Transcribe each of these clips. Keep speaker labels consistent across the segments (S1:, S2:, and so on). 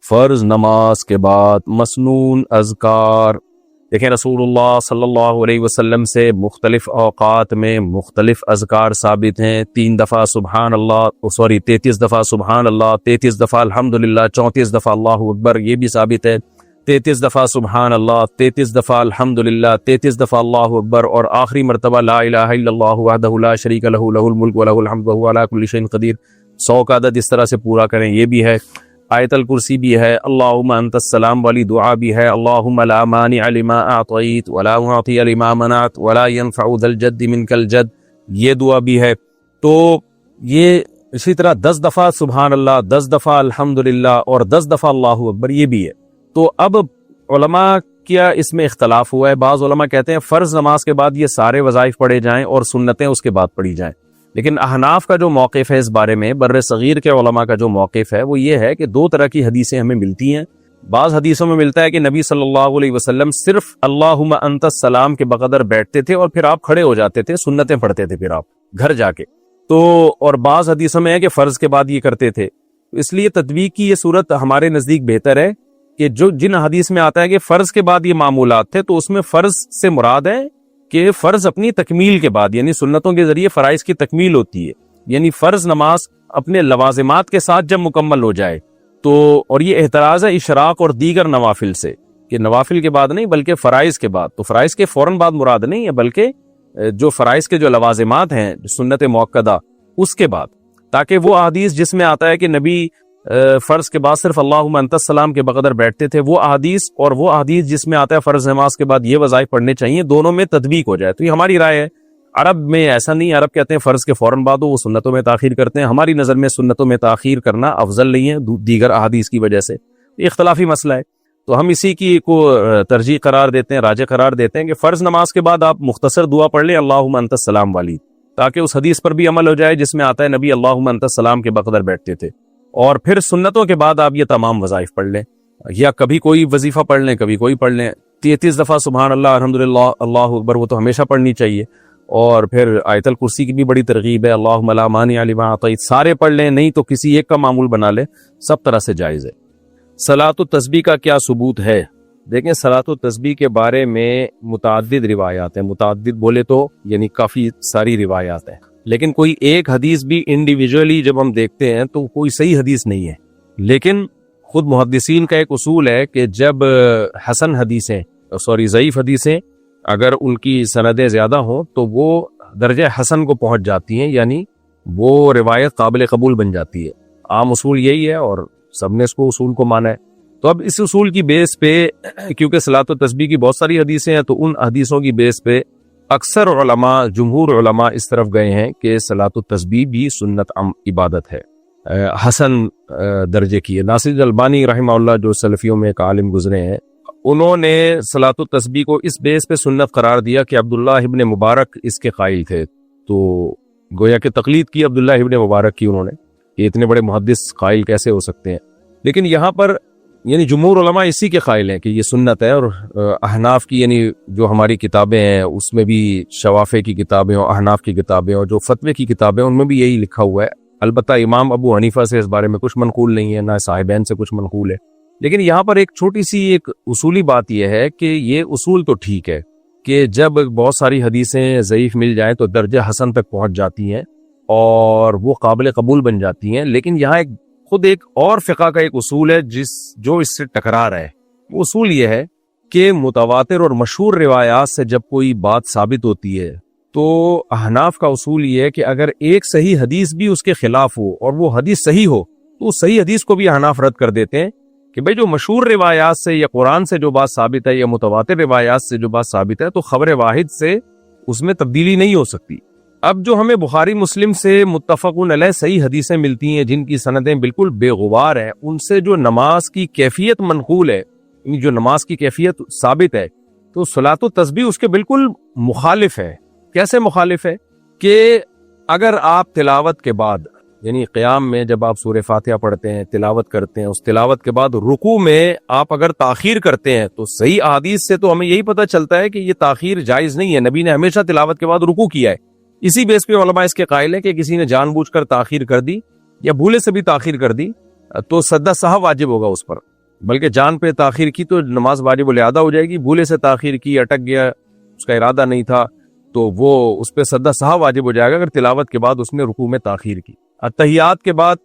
S1: فرض نماز کے بعد مسنون اذکار. دیکھیں رسول اللہ صلی اللہ علیہ وسلم سے مختلف اوقات میں مختلف اذکار ثابت ہیں. 3 دفعہ سبحان اللہ 33 دفعہ سبحان اللہ، 33 دفعہ الحمدللہ، 34 دفعہ اللہ اکبر، یہ بھی ثابت ہے. 33 دفعہ سبحان اللہ، 33 دفعہ الحمدللہ، 33 دفعہ اللہ اکبر، اور آخری مرتبہ لا الہ الا اللہ وحدہ لا شریک لہ لہ الملک ولہ الحمد وہو علی کل شیء قدیر. 100 کا عدد اس طرح سے پورا کریں، یہ بھی ہے. آیت الکرسی بھی ہے، اللہم انت السلام والی دعا بھی ہے، اللہم لا مانع لما اعطیت ولا معطی لما منعت ولا ينفع ذا الجد منک الجد، یہ دعا بھی ہے. تو یہ اسی طرح 10 دفعہ سبحان اللہ، 10 دفعہ الحمدللہ اور 10 دفعہ اللہ اکبر، یہ بھی ہے. تو اب علماء کیا اس میں اختلاف ہوا ہے. بعض علماء کہتے ہیں فرض نماز کے بعد یہ سارے وظائف پڑھے جائیں اور سنتیں اس کے بعد پڑھی جائیں. لیکن احناف کا جو موقف ہے اس بارے میں، بر صغیر کے علماء کا جو موقف ہے وہ یہ ہے کہ 2 طرح کی حدیثیں ہمیں ملتی ہیں. بعض حدیثوں میں ملتا ہے کہ نبی صلی اللہ علیہ وسلم صرف اللہم انت السلام کے بقدر بیٹھتے تھے اور پھر آپ کھڑے ہو جاتے تھے، سنتیں پڑھتے تھے پھر آپ گھر جا کے. تو اور بعض حدیثوں میں ہے کہ فرض کے بعد یہ کرتے تھے. اس لیے تطبیق کی یہ صورت ہمارے نزدیک بہتر ہے کہ جن حدیث میں آتا ہے کہ فرض کے بعد یہ معمولات تھے، تو اس میں فرض سے مراد ہے کہ فرض اپنی تکمیل کے بعد، یعنی سنتوں کے ذریعے فرائض کی تکمیل ہوتی ہے. یعنی فرض نماز اپنے لوازمات کے ساتھ جب مکمل ہو جائے تو، اور یہ احتراز ہے اشراق اور دیگر نوافل سے، کہ نوافل کے بعد نہیں بلکہ فرائض کے بعد. تو فرائض کے فوراً بعد مراد نہیں ہے، بلکہ جو فرائض کے جو لوازمات ہیں سنت موقدہ اس کے بعد، تاکہ وہ احادیث جس میں آتا ہے کہ نبی فرض کے بعد صرف اللہم انت السلام کے بقدر بیٹھتے تھے، وہ احادیث اور وہ احادیث جس میں آتا ہے فرض نماز کے بعد یہ وظائف پڑھنے چاہیے، دونوں میں تطبیق ہو جائے. تو یہ ہماری رائے ہے. عرب میں ایسا نہیں، عرب کہتے ہیں فرض کے فوراً بعد ہو، وہ سنتوں میں تاخیر کرتے ہیں. ہماری نظر میں سنتوں میں تاخیر کرنا افضل نہیں ہے دیگر احادیث کی وجہ سے. یہ اختلافی مسئلہ ہے، تو ہم اسی کی کو ترجیح قرار دیتے ہیں، راجح قرار دیتے ہیں کہ فرض نماز کے بعد آپ مختصر دعا پڑھ لیں اللہم انت السلام والی، تاکہ اس حدیث پر بھی عمل ہو جائے جس میں آتا ہے نبی اللہم انت السلام کے بقدر بیٹھتے تھے. اور پھر سنتوں کے بعد آپ یہ تمام وظائف پڑھ لیں، یا کبھی کوئی وظیفہ پڑھ لیں کبھی کوئی پڑھ لیں. 33 دفعہ سبحان اللہ الحمدللہ اللہ اکبر وہ تو ہمیشہ پڑھنی چاہیے. اور پھر آیت الکرسی کی بھی بڑی ترغیب ہے، اللہم لا مانع لما اعطیت، سارے پڑھ لیں، نہیں تو کسی ایک کا معمول بنا لیں، سب طرح سے جائز ہے. صلاۃ التسبیح کا کیا ثبوت ہے؟ دیکھیں صلاۃ التسبیح کے بارے میں متعدد روایات ہیں، متعدد بولے تو یعنی کافی ساری روایات ہیں، لیکن کوئی ایک حدیث بھی انڈیویجولی جب ہم دیکھتے ہیں تو کوئی صحیح حدیث نہیں ہے. لیکن خود محدثین کا ایک اصول ہے کہ جب حسن حدیثیں ضعیف حدیثیں اگر ان کی سندیں زیادہ ہوں تو وہ درجہ حسن کو پہنچ جاتی ہیں، یعنی وہ روایت قابل قبول بن جاتی ہے. عام اصول یہی ہے اور سب نے اس کو اصول کو مانا ہے. تو اب اس اصول کی بیس پہ کیونکہ صلاۃ التسبیح کی بہت ساری حدیثیں ہیں، تو ان حدیثوں کی بیس پہ اکثر علماء، جمہور علماء اس طرف گئے ہیں کہ صلاۃ التسبیح بھی سنت عبادت ہے، حسن درجے کی ہے. ناصر البانی رحمہ اللہ جو سلفیوں میں ایک عالم گزرے ہیں، انہوں نے صلاۃ التسبیح کو اس بیس پہ سنت قرار دیا کہ عبداللہ ابن مبارک اس کے قائل تھے. تو گویا کہ تقلید کی عبداللہ ابن مبارک کی انہوں نے، کہ اتنے بڑے محدث قائل کیسے ہو سکتے ہیں. لیکن یہاں پر یعنی جمہور علماء اسی کے قائل ہیں کہ یہ سنت ہے. اور احناف کی یعنی جو ہماری کتابیں ہیں اس میں بھی شوافع کی کتابیں اور احناف کی کتابیں اور جو فتوے کی کتابیں ان میں بھی یہی لکھا ہوا ہے. البتہ امام ابو حنیفہ سے اس بارے میں کچھ منقول نہیں ہے، نہ صاحبین سے کچھ منقول ہے. لیکن یہاں پر ایک چھوٹی سی ایک اصولی بات یہ ہے کہ یہ اصول تو ٹھیک ہے کہ جب بہت ساری حدیثیں ضعیف مل جائیں تو درجہ حسن تک پہنچ جاتی ہیں اور وہ قابل قبول بن جاتی ہیں. لیکن یہاں خود ایک اور فقہ کا ایک اصول ہے جو اس سے ٹکرا رہا ہے. وہ اصول یہ ہے کہ متواتر اور مشہور روایات سے جب کوئی بات ثابت ہوتی ہے تو احناف کا اصول یہ ہے کہ اگر ایک صحیح حدیث بھی اس کے خلاف ہو اور وہ حدیث صحیح ہو تو اس صحیح حدیث کو بھی احناف رد کر دیتے ہیں کہ بھئی جو مشہور روایات سے یا قرآن سے جو بات ثابت ہے یا متواتر روایات سے جو بات ثابت ہے تو خبر واحد سے اس میں تبدیلی نہیں ہو سکتی. اب جو ہمیں بخاری مسلم سے متفقون علیہ صحیح حدیثیں ملتی ہیں جن کی سندیں بالکل بے غبار ہیں، ان سے جو نماز کی کیفیت منقول ہے، جو نماز کی کیفیت ثابت ہے، تو صلاۃ التسبیح اس کے بالکل مخالف ہے. کیسے مخالف ہے؟ کہ اگر آپ تلاوت کے بعد یعنی قیام میں جب آپ سورہ فاتحہ پڑھتے ہیں، تلاوت کرتے ہیں، اس تلاوت کے بعد رکوع میں آپ اگر تاخیر کرتے ہیں تو صحیح احادیث سے تو ہمیں یہی پتہ چلتا ہے کہ یہ تاخیر جائز نہیں ہے. نبی نے ہمیشہ تلاوت کے بعد رکوع کیا ہے. اسی بیس پہ علماء اس کے قائل ہیں کہ کسی نے جان بوجھ کر تاخیر کر دی یا بھولے سے بھی تاخیر کر دی تو سجدہ سہو واجب ہوگا اس پر. بلکہ جان پہ تاخیر کی تو نماز واجب الادا ہو جائے گی، بھولے سے تاخیر کی، اٹک گیا، اس کا ارادہ نہیں تھا، تو وہ اس پہ سجدہ سہو واجب ہو جائے گا اگر تلاوت کے بعد اس نے رکوع میں تاخیر کی۔ اتحیات کے بعد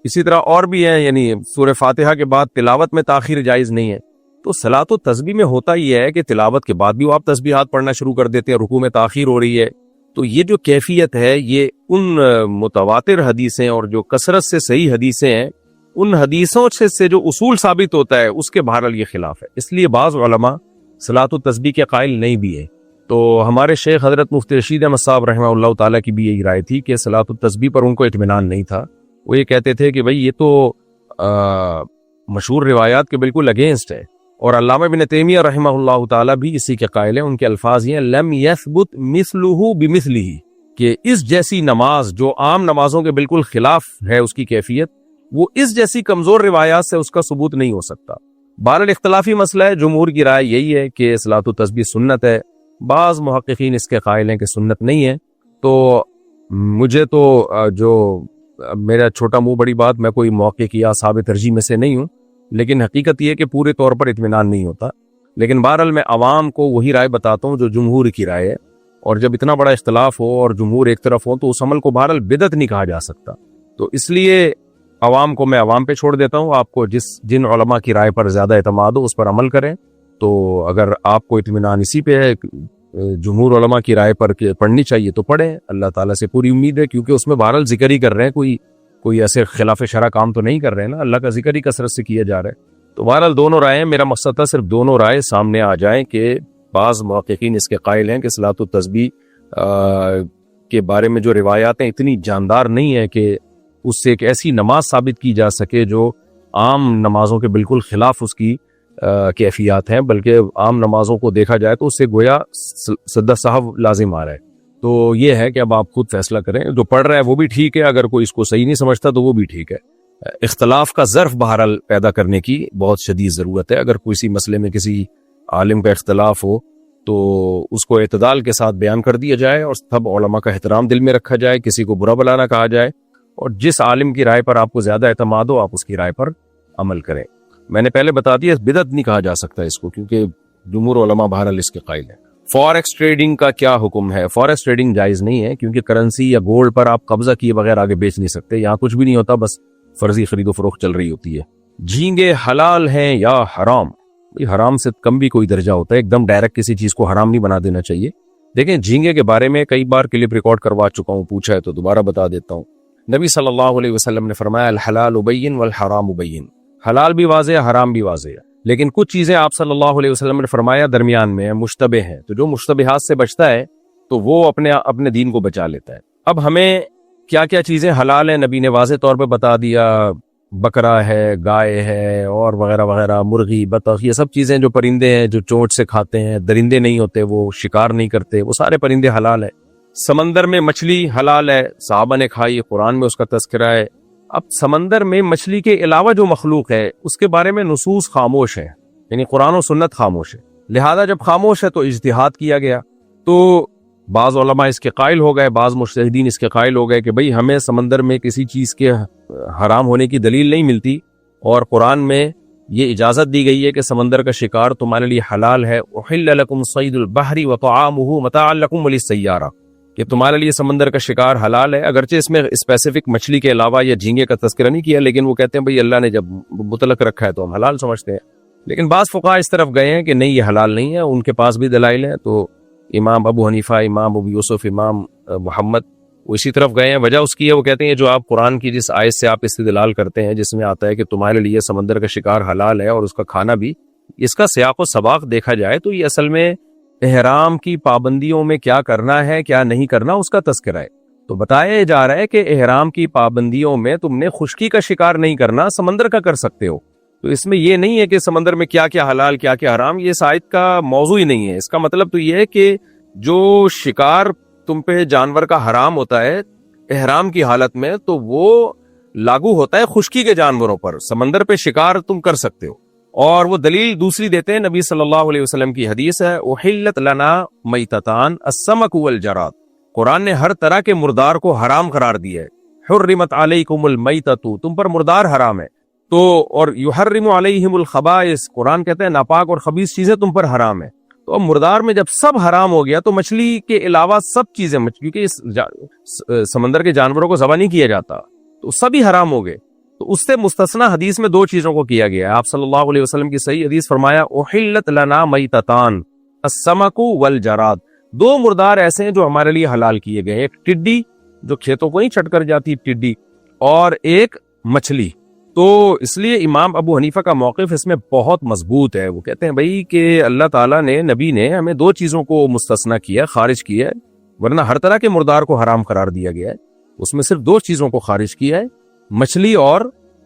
S1: اسی طرح اور بھی ہیں، یعنی سورہ فاتحہ کے بعد تلاوت میں تاخیر جائز نہیں ہے۔ تو صلاۃ و تسبیح میں ہوتا یہ ہے کہ تلاوت کے بعد بھی وہ آپ تسبیحات پڑھنا شروع کر دیتے ہیں، رکوع میں تاخیر ہو رہی ہے۔ تو یہ جو کیفیت ہے یہ ان متواتر حدیثیں اور جو کثرت سے صحیح حدیثیں ہیں، ان حدیثوں سے جو اصول ثابت ہوتا ہے اس کے بہرحال یہ خلاف ہے۔ اس لیے بعض علماء صلاۃ و تسبیح کے قائل نہیں بھی ہیں۔ تو ہمارے شیخ حضرت مفتی رشید احمد صاحب رحمہ اللہ تعالیٰ کی بھی یہی رائے تھی کہ صلاۃ و تسبیح پر ان کو اطمینان نہیں تھا۔ وہ یہ کہتے تھے کہ بھئی یہ تو مشہور روایات کے بالکل اگینسٹ ہے، اور علامہ ابن تیمیہ رحمہ اللہ تعالیٰ بھی اسی کے قائل ہیں۔ ان کے الفاظ یہ ہیں لم یثبت مثلہ بمثلہ، کہ اس جیسی نماز جو عام نمازوں کے بالکل خلاف ہے اس کی کیفیت، وہ اس جیسی کمزور روایات سے اس کا ثبوت نہیں ہو سکتا۔ بہرحال اختلافی مسئلہ ہے، جمہور کی رائے یہی ہے کہ صلاۃ و تسبیح سنت ہے، بعض محققین اس کے قائل ہیں کہ سنت نہیں ہے۔ تو مجھے تو جو میرا چھوٹا منہ بڑی بات، میں کوئی محقق یا اصحاب ترجیح میں سے نہیں ہوں، لیکن حقیقت یہ کہ پورے طور پر اطمینان نہیں ہوتا۔ لیکن بہرحال میں عوام کو وہی رائے بتاتا ہوں جو جمہور کی رائے ہے، اور جب اتنا بڑا اختلاف ہو اور جمہور ایک طرف ہو تو اس عمل کو بہرحال بدعت نہیں کہا جا سکتا۔ تو اس لیے عوام کو میں عوام پہ چھوڑ دیتا ہوں، آپ کو جن علماء کی رائے پر زیادہ اعتماد ہو اس پر عمل کریں۔ تو اگر آپ کو اطمینان اسی پہ ہے، جمہور علماء کی رائے پر پڑھنی چاہیے تو پڑھیں، اللہ تعالیٰ سے پوری امید ہے، کیونکہ اس میں بہرحال ذکر ہی کر رہے ہیں، کوئی ایسے خلاف شرع کام تو نہیں کر رہے ہیں نا، اللہ کا ذکر ہی کثرت سے کیا جا رہا ہے۔ تو بہرحال دونوں رائے، میرا مقصد تھا صرف دونوں رائے سامنے آ جائیں کہ بعض محققین اس کے قائل ہیں کہ صلاۃ و تسبیح کے بارے میں جو روایاتیں اتنی جاندار نہیں ہیں کہ اس سے ایک ایسی نماز ثابت کی جا سکے جو عام نمازوں کے بالکل خلاف اس کی کیفیات ہیں، بلکہ عام نمازوں کو دیکھا جائے تو اس سے گویا سجدہ سہو لازم آ رہا ہے۔ تو یہ ہے کہ اب آپ خود فیصلہ کریں، جو پڑھ رہا ہے وہ بھی ٹھیک ہے، اگر کوئی اس کو صحیح نہیں سمجھتا تو وہ بھی ٹھیک ہے۔ اختلاف کا ظرف بہرحال پیدا کرنے کی بہت شدید ضرورت ہے۔ اگر کسی مسئلے میں کسی عالم کا اختلاف ہو تو اس کو اعتدال کے ساتھ بیان کر دیا جائے، اور سب علماء کا احترام دل میں رکھا جائے، کسی کو برا بلا نہ کہا جائے، اور جس عالم کی رائے پر آپ کو زیادہ اعتماد ہو آپ اس کی رائے پر عمل کریں۔ میں نے پہلے بتا دیا بدعت نہیں کہا جا سکتا اس کو، کیونکہ جمہور علماء بہرحال اس کے قائل ہیں۔ فوریکس ٹریڈنگ کا کیا حکم ہے؟ فوریکس ٹریڈنگ جائز نہیں ہے، کیونکہ کرنسی یا گولڈ پر آپ قبضہ کیے بغیر آگے بیچ نہیں سکتے، یہاں کچھ بھی نہیں ہوتا، بس فرضی خرید و فروخت چل رہی ہوتی ہے۔ جھینگے حلال ہیں یا حرام؟ حرام سے کم بھی کوئی درجہ ہوتا ہے، ایک دم ڈائریکٹ کسی چیز کو حرام نہیں بنا دینا چاہیے۔ دیکھیں جھینگے کے بارے میں کئی بار کلپ ریکارڈ کروا چکا ہوں، پوچھا ہے تو دوبارہ بتا دیتا ہوں۔ نبی صلی اللہ علیہ وسلم نے فرمایا الحلال بین والحرام بین، حلال بھی واضح ہے، حرام بھی واضح ہے، لیکن کچھ چیزیں آپ صلی اللہ علیہ وسلم نے فرمایا درمیان میں ہیں، مشتبہ ہیں، تو جو مشتبہات سے بچتا ہے تو وہ اپنے دین کو بچا لیتا ہے۔ اب ہمیں کیا کیا چیزیں حلال ہیں نبی نے واضح طور پہ بتا دیا، بکرا ہے، گائے ہے، اور وغیرہ وغیرہ، مرغی، بطخ، یہ سب چیزیں جو پرندے ہیں جو چونچ سے کھاتے ہیں، درندے نہیں ہوتے، وہ شکار نہیں کرتے، وہ سارے پرندے حلال ہیں۔ سمندر میں مچھلی حلال ہے، صحابہ نے کھائی، قرآن میں اس کا تذکرہ ہے۔ اب سمندر میں مچھلی کے علاوہ جو مخلوق ہے اس کے بارے میں نصوص خاموش ہیں، یعنی قرآن و سنت خاموش ہے، لہذا جب خاموش ہے تو اجتہاد کیا گیا۔ تو بعض علماء اس کے قائل ہو گئے، بعض مجتہدین اس کے قائل ہو گئے کہ بھئی ہمیں سمندر میں کسی چیز کے حرام ہونے کی دلیل نہیں ملتی، اور قرآن میں یہ اجازت دی گئی ہے کہ سمندر کا شکار تمہارے لیے حلال ہے، احل لکم صید البحر وطعامہ متاعا لکم وللسیارہ، کہ تمہارے لیے سمندر کا شکار حلال ہے۔ اگرچہ اس میں اسپیسیفک مچھلی کے علاوہ یا جھینگے کا تذکرہ نہیں کیا، لیکن وہ کہتے ہیں بھئی اللہ نے جب مطلق رکھا ہے تو ہم حلال سمجھتے ہیں۔ لیکن بعض فقہاء اس طرف گئے ہیں کہ نہیں یہ حلال نہیں ہے، ان کے پاس بھی دلائل ہیں۔ تو امام ابو حنیفہ، امام ابو یوسف، امام محمد وہ اسی طرف گئے ہیں۔ وجہ اس کی ہے، وہ کہتے ہیں جو آپ قرآن کی جس آیت سے آپ استدلال کرتے ہیں جس میں آتا ہے کہ تمہارے لیے سمندر کا شکار حلال ہے اور اس کا کھانا بھی، اس کا سیاق و سباق دیکھا جائے تو یہ اصل میں احرام کی پابندیوں میں کیا کرنا ہے کیا نہیں کرنا اس کا تذکرہ ہے۔ تو بتایا جا رہا ہے کہ احرام کی پابندیوں میں تم نے خشکی کا شکار نہیں کرنا، سمندر کا کر سکتے ہو۔ تو اس میں یہ نہیں ہے کہ سمندر میں کیا کیا حلال کیا کیا حرام، یہ اس آیت کا موضوع ہی نہیں ہے۔ اس کا مطلب تو یہ ہے کہ جو شکار تم پہ جانور کا حرام ہوتا ہے احرام کی حالت میں، تو وہ لاگو ہوتا ہے خشکی کے جانوروں پر، سمندر پہ شکار تم کر سکتے ہو۔ اور وہ دلیل دوسری دیتے ہیں، نبی صلی اللہ علیہ وسلم کی حدیث ہے احلت لنا میتتان السمک والجراد، قرآن نے ہر طرح کے مردار کو حرام قرار دیا ہے۔ حرمت علیکم المیتۃ، تم پر مردار حرام ہے۔ تو اور یحرم علیہم الخبائث، قرآن کہتا ہے ناپاک اور خبیث چیزیں تم پر حرام ہے. تو اب مردار میں جب سب حرام ہو گیا تو مچھلی کے علاوہ سب چیزیں، کیونکہ اس سمندر کے جانوروں کو ذبح نہیں کیا جاتا تو سبھی حرام ہو گئے. تو اس سے مستثنا حدیث میں دو چیزوں کو کیا گیا ہے. آپ صلی اللہ علیہ وسلم کی صحیح حدیث فرمایا احلت لنا میتتان السمک والجراد، دو مردار ایسے ہیں جو ہمارے لیے حلال کیے گئے، ایک ٹڈی جو کھیتوں کو نہیں چھٹ کر جاتی ٹڈی، اور ایک مچھلی. تو اس لیے امام ابو حنیفہ کا موقف اس میں بہت مضبوط ہے. وہ کہتے ہیں بھائی کہ اللہ تعالیٰ نے، نبی نے ہمیں دو چیزوں کو مستثنا کیا، خارج کیا ہے، ورنہ ہر طرح کے مردار کو حرام قرار دیا گیا ہے. اس میں صرف دو چیزوں کو خارج کیا ہے، مچھلی اور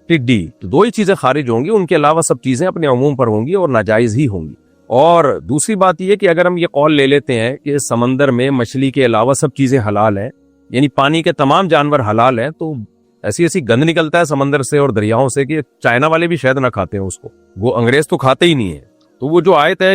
S1: ٹڈی. تو دو ہی چیزیں خارج ہوں گی، ان کے علاوہ سب چیزیں اپنے عموم پر ہوں گی اور ناجائز ہی ہوں گی. اور دوسری بات یہ کہ اگر ہم یہ قول لے لیتے ہیں کہ سمندر میں مچھلی کے علاوہ سب چیزیں حلال ہیں، یعنی پانی کے تمام جانور حلال ہیں، تو ایسی ایسی گند نکلتا ہے سمندر سے اور دریاؤں سے کہ چائنا والے بھی شاید نہ کھاتے ہیں اس کو، وہ انگریز تو کھاتے ہی نہیں ہیں. تو وہ جو آیت ہے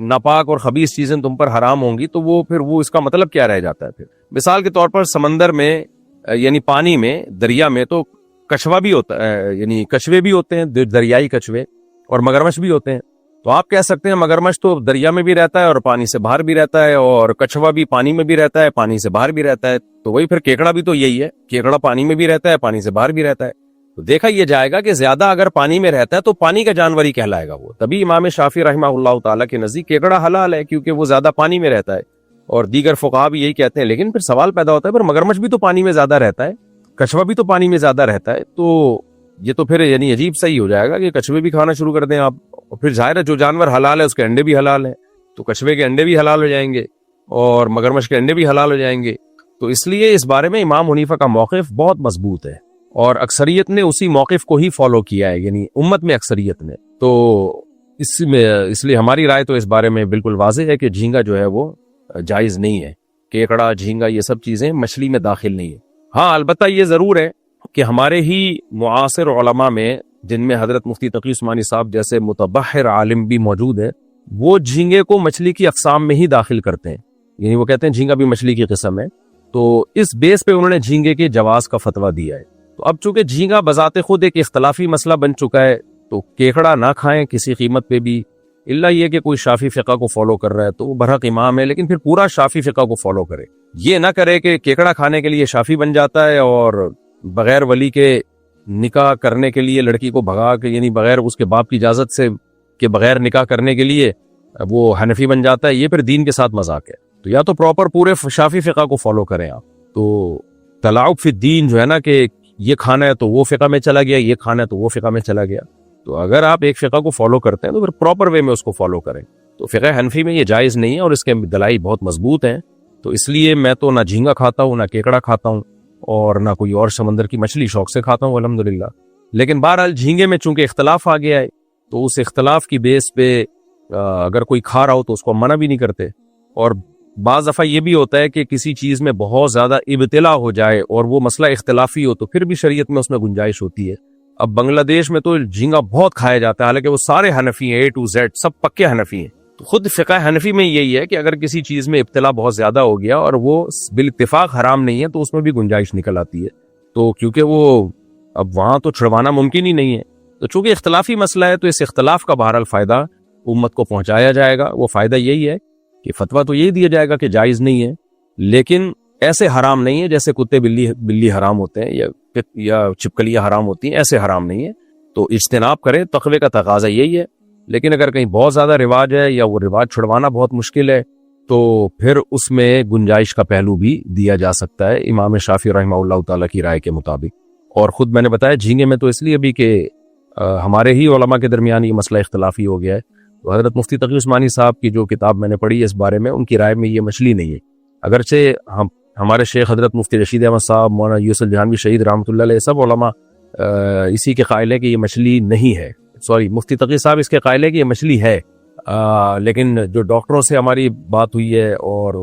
S1: ناپاک اور خبیث چیزیں تم پر حرام ہوں گی، تو وہ پھر وہ اس کا مطلب کیا رہ جاتا ہے؟ پھر مثال کے طور پر سمندر میں یعنی پانی میں، دریا میں تو کچھوا بھی ہوتا ہے، یعنی کچھوے بھی ہوتے ہیں، دریائی کچھوے، اور مگرمچھ بھی ہوتے ہیں. تو آپ کہہ سکتے ہیں مگرمچھ تو دریا میں بھی رہتا ہے اور پانی سے باہر بھی رہتا ہے، اور کچھوا بھی پانی میں بھی رہتا ہے، پانی سے باہر بھی رہتا ہے. تو وہی پھر کیکڑا بھی تو یہی ہے، کیکڑا پانی میں بھی رہتا ہے، پانی سے باہر بھی رہتا ہے. تو دیکھا یہ جائے گا کہ زیادہ اگر پانی میں رہتا ہے تو پانی کا جانور ہی کہلائے گا وہ. تبھی امام شافعی رحمہ اللہ تعالیٰ کے نزدیک کیکڑا حلال ہے، کیونکہ وہ زیادہ پانی میں رہتا ہے، اور دیگر فقہا بھی یہی کہتے ہیں. لیکن پھر سوال پیدا ہوتا ہے پھر مگرمچھ بھی تو پانی میں زیادہ رہتا ہے، کچھوا بھی تو پانی میں زیادہ رہتا ہے، تو یہ تو پھر یعنی عجیب صحیح ہو جائے گا کہ کچھوے بھی کھانا شروع کر دیں آپ. اور پھر ظاہر ہے جو جانور حلال ہے اس کے انڈے بھی حلال ہیں، تو کچھوے کے انڈے بھی حلال ہو جائیں گے اور مگرمچھ کے انڈے بھی حلال ہو جائیں گے. تو اس لیے اس بارے میں امام حنیفہ کا موقف بہت مضبوط ہے، اور اکثریت نے اسی موقف کو ہی فالو کیا ہے، یعنی امت میں اکثریت نے. تو اس لیے ہماری رائے تو اس بارے میں بالکل واضح ہے کہ جھینگا جو ہے وہ جائز نہیں ہے. کیکڑا، جھینگا، یہ سب چیزیں مچھلی میں داخل نہیں ہے. ہاں البتہ یہ ضرور ہے کہ ہمارے ہی معاصر علماء میں، جن میں حضرت مفتی تقی عثمانی صاحب جیسے متبحر عالم بھی موجود ہے، وہ جھینگے کو مچھلی کی اقسام میں ہی داخل کرتے ہیں. یعنی وہ کہتے ہیں جھینگا بھی مچھلی کی قسم ہے، تو اس بیس پہ انہوں نے جھینگے کے جواز کا فتویٰ دیا ہے. تو اب چونکہ جھینگا بذات خود ایک اختلافی مسئلہ بن چکا ہے، تو کیکڑا نہ کھائیں کسی قیمت پہ بھی، الا یہ کہ کوئی شافعی فقہ کو فالو کر رہا ہے تو وہ برحق امام ہے، لیکن پھر پورا شافعی فقہ کو فالو کرے. یہ نہ کرے کہ کیکڑا کھانے کے لیے شافعی بن جاتا ہے اور بغیر ولی کے نکاح کرنے کے لیے لڑکی کو بھگا کے، یعنی بغیر اس کے باپ کی اجازت سے کہ بغیر نکاح کرنے کے لیے وہ حنفی بن جاتا ہے. یہ پھر دین کے ساتھ مذاق ہے. تو یا تو پراپر پورے شافعی فقہ کو فالو کریں آپ. تو تلاعب فی الدین جو ہے نا کہ یہ کھانا ہے تو وہ فقہ میں چلا گیا، یہ کھانا ہے تو وہ فقہ میں چلا گیا. تو اگر آپ ایک فقہ کو فالو کرتے ہیں تو پھر پراپر وے میں اس کو فالو کریں. تو فقہ حنفی میں یہ جائز نہیں ہے اور اس کے دلائل بہت مضبوط ہیں. تو اس لیے میں تو نہ جھینگا کھاتا ہوں، نہ کیکڑا کھاتا ہوں، اور نہ کوئی اور سمندر کی مچھلی شوق سے کھاتا ہوں الحمدللہ. لیکن بہرحال جھینگے میں چونکہ اختلاف آ گیا ہے تو اس اختلاف کی بیس پہ اگر کوئی کھا رہا ہو تو اس کو منع بھی نہیں کرتے. اور بعض دفعہ یہ بھی ہوتا ہے کہ کسی چیز میں بہت زیادہ ابتلا ہو جائے اور وہ مسئلہ اختلافی ہو تو پھر بھی شریعت میں اس میں گنجائش ہوتی ہے. اب بنگلہ دیش میں تو جھینگا بہت کھایا جاتا ہے، حالانکہ وہ سارے حنفی ہیں، A to Z سب پکے حنفی ہیں. تو خود فقہ حنفی میں یہی ہے کہ اگر کسی چیز میں ابتلا بہت زیادہ ہو گیا اور وہ بالاتفاق حرام نہیں ہے تو اس میں بھی گنجائش نکل آتی ہے. تو کیونکہ وہ اب وہاں تو چھڑوانا ممکن ہی نہیں ہے، تو چونکہ اختلافی مسئلہ ہے تو اس اختلاف کا بہرحال فائدہ امت کو پہنچایا جائے گا. وہ فائدہ یہی ہے کہ فتویٰ تو یہی دیا جائے گا کہ جائز نہیں ہے، لیکن ایسے حرام نہیں ہے جیسے کتے بلی حرام ہوتے ہیں یا چھپکلیاں حرام ہوتی ہیں، ایسے حرام نہیں ہے. تو اجتناب کریں، تقوی کا تقاضا یہی ہے. لیکن اگر کہیں بہت زیادہ رواج ہے یا وہ رواج چھڑوانا بہت مشکل ہے تو پھر اس میں گنجائش کا پہلو بھی دیا جا سکتا ہے امام شافعی رحمہ اللہ تعالیٰ کی رائے کے مطابق. اور خود میں نے بتایا جھینگے میں تو اس لیے بھی کہ ہمارے ہی علماء کے درمیان یہ مسئلہ اختلافی ہو گیا ہے. تو حضرت مفتی تقی عثمانی صاحب کی جو کتاب میں نے پڑھی اس بارے میں، ان کی رائے میں یہ مچھلی نہیں ہے. اگرچہ ہمارے شیخ حضرت مفتی رشید احمد صاحب، مولانا یوسف جہانوی شہید رحمۃ اللہ علیہ، سب علماء اسی کے قائل ہے کہ یہ مچھلی نہیں ہے. مفتی تقی صاحب اس کے قائل ہے کہ یہ مچھلی ہے، لیکن جو ڈاکٹروں سے ہماری بات ہوئی ہے اور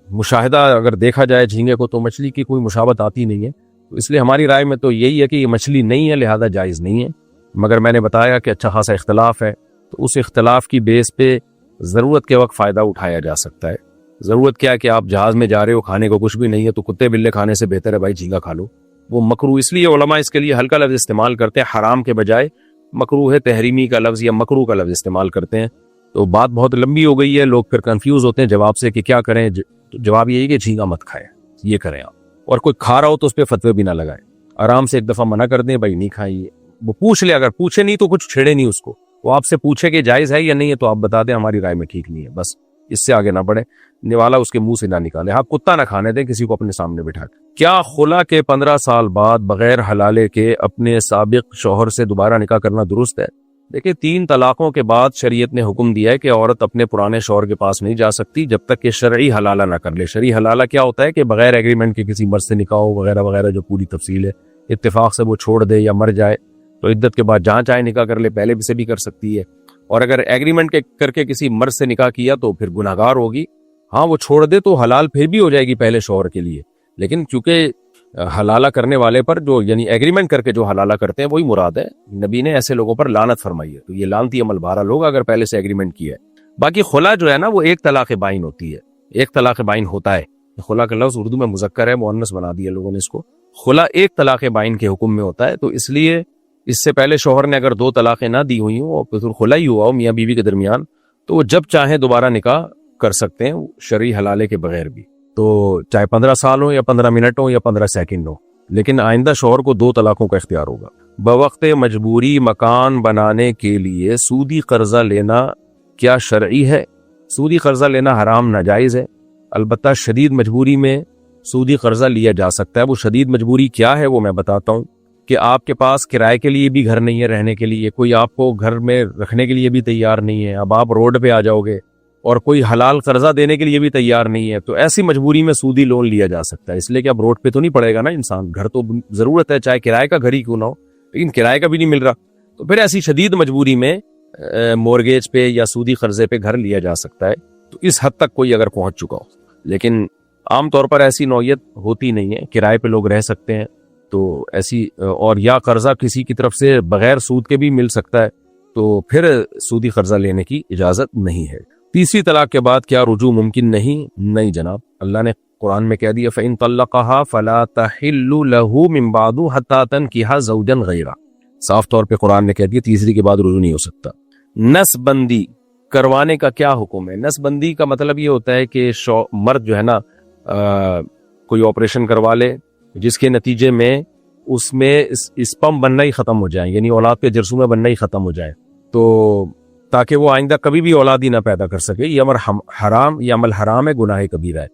S1: مشاہدہ اگر دیکھا جائے جھینگے کو تو مچھلی کی کوئی مشابہت آتی نہیں ہے. تو اس لیے ہماری رائے میں تو یہی ہے کہ یہ مچھلی نہیں ہے، لہذا جائز نہیں ہے. مگر میں نے بتایا کہ اچھا خاصا اختلاف ہے، تو اس اختلاف کی بیس پہ ضرورت کے وقت فائدہ اٹھایا جا سکتا ہے. ضرورت کیا ہے کہ آپ جہاز میں جا رہے ہو، کھانے کو کچھ بھی نہیں ہے تو کتے بلے کھانے سے بہتر ہے بھائی جھینگا کھا لو. وہ مکروہ، اس لیے علماء اس کے لیے ہلکا لفظ استعمال کرتے ہیں، حرام کے بجائے مکروہ تحریمی کا لفظ یا مکروہ کا لفظ استعمال کرتے ہیں. تو بات بہت لمبی ہو گئی ہے, لوگ پھر کنفیوز ہوتے ہیں جواب سے کہ کیا کریں. جواب یہی کہ جھینگا مت کھائیں, یہ کریں آپ. اور کوئی کھا رہا ہو تو اس پہ فتوے بھی نہ لگائیں, آرام سے ایک دفعہ منع کر دیں بھائی نہیں کھائیے. وہ پوچھ لے, اگر پوچھے نہیں تو کچھ چھیڑے نہیں اس کو. وہ آپ سے پوچھے کہ جائز ہے یا نہیں ہے تو آپ بتا دیں ہماری رائے میں ٹھیک نہیں ہے, بس اس سے آگے نہ بڑھے. نوالا اس کے منہ سے نہ نکالے. ہاں, کتا نہ کھانے دیں کسی کو اپنے سامنے بٹھا کے. کیا خلا کے 15 سال بعد بغیر حلالے کے اپنے سابق شوہر سے دوبارہ نکاح کرنا درست ہے؟ دیکھیں, 3 طلاقوں کے بعد شریعت نے حکم دیا ہے کہ عورت اپنے پرانے شوہر کے پاس نہیں جا سکتی جب تک کہ شرعی حلالہ نہ کر لے. شرعی حلالہ کیا ہوتا ہے کہ بغیر ایگریمنٹ کے کسی مرد سے نکاح ہو وغیرہ وغیرہ, جو پوری تفصیل ہے. اتفاق سے وہ چھوڑ دے یا مر جائے تو عدت کے بعد جہاں چاہے نکاح کر لے, پہلے سے بھی کر سکتی ہے. اور اگر ایگریمنٹ کر کے کسی مرد سے نکاح کیا تو پھر گناہگار ہوگی. ہاں, وہ چھوڑ دے تو حلال پھر بھی ہو جائے گی پہلے شوہر کے لیے, لیکن چونکہ حلالہ کرنے والے پر جو یعنی ایگریمنٹ کر کے جو حلالہ کرتے ہیں وہی مراد ہے. نبی نے ایسے لوگوں پر لعنت فرمائی ہے. تو یہ لعنتی عمل بہرحال ہوگا اگر پہلے سے ایگریمنٹ کیا ہے. باقی خلا جو ہے نا وہ ایک طلاق بائن ہوتی ہے, ایک طلاق بائن ہوتا ہے. خلا کا لفظ اردو میں مذکر ہے, مؤنث بنا دیا لوگوں نے اس کو. خلا ایک طلاق بائن کے حکم میں ہوتا ہے. تو اس لیے اس سے پہلے شوہر نے اگر 2 طلاقیں نہ دی ہوئی ہوں اور پھر خلا ہی ہوا ہو میاں بیوی کے درمیان, تو وہ جب چاہیں دوبارہ نکاح کر سکتے ہیں شرعی حلالے کے بغیر بھی. تو چاہے 15 سال ہو یا 15 منٹ ہو یا 15 سیکنڈ ہو, لیکن آئندہ شوہر کو 2 طلاقوں کا اختیار ہوگا. بوقت مجبوری مکان بنانے کے لیے سودی قرضہ لینا کیا شرعی ہے؟ سودی قرضہ لینا حرام ناجائز ہے. البتہ شدید مجبوری میں سودی قرضہ لیا جا سکتا ہے. وہ شدید مجبوری کیا ہے وہ میں بتاتا ہوں. کہ آپ کے پاس کرائے کے لیے بھی گھر نہیں ہے, رہنے کے لیے کوئی آپ کو گھر میں رکھنے کے لیے بھی تیار نہیں ہے, اب آپ روڈ پہ آ جاؤ گے, اور کوئی حلال قرضہ دینے کے لیے بھی تیار نہیں ہے, تو ایسی مجبوری میں سودی لون لیا جا سکتا ہے. اس لیے کہ اب روڈ پہ تو نہیں پڑے گا نا انسان, گھر تو ضرورت ہے, چاہے کرائے کا گھر ہی کیوں نہ ہو, لیکن کرائے کا بھی نہیں مل رہا. تو پھر ایسی شدید مجبوری میں مورگیج پہ یا سودی قرضے پہ گھر لیا جا سکتا ہے. تو اس حد تک کوئی اگر پہنچ چکا ہو, لیکن عام طور پر ایسی نوعیت ہوتی نہیں ہے. کرائے پہ لوگ رہ سکتے ہیں تو ایسی, اور یا قرضہ کسی کی طرف سے بغیر سود کے بھی مل سکتا ہے, تو پھر سودی قرضہ لینے کی اجازت نہیں ہے. تیسری طلاق کے بعد کیا رجوع ممکن نہیں؟ نہیں جناب, اللہ نے قرآن میں کہہ دیا فَإِن طَلَّقَهَا فَلَا تَحِلُّ لَهُ مِن بَعْدُ حَتَّى تَنكِحَ زَوْجًا غَيْرَهُ. صاف طور پہ قرآن نے کہہ دیا تیسری کے بعد رجوع نہیں ہو سکتا. نس بندی کروانے کا کیا حکم ہے؟ نس بندی کا مطلب یہ ہوتا ہے کہ مرد جو ہے نا کوئی آپریشن کروا لے جس کے نتیجے میں اس میں اسپم بننا ہی ختم ہو جائیں, یعنی اولاد کے جرثومے بننا ہی ختم ہو جائیں, تو تاکہ وہ آئندہ کبھی بھی اولاد ہی نہ پیدا کر سکے. یہ عمل حرام ہے, گناہ کبیرہ ہے.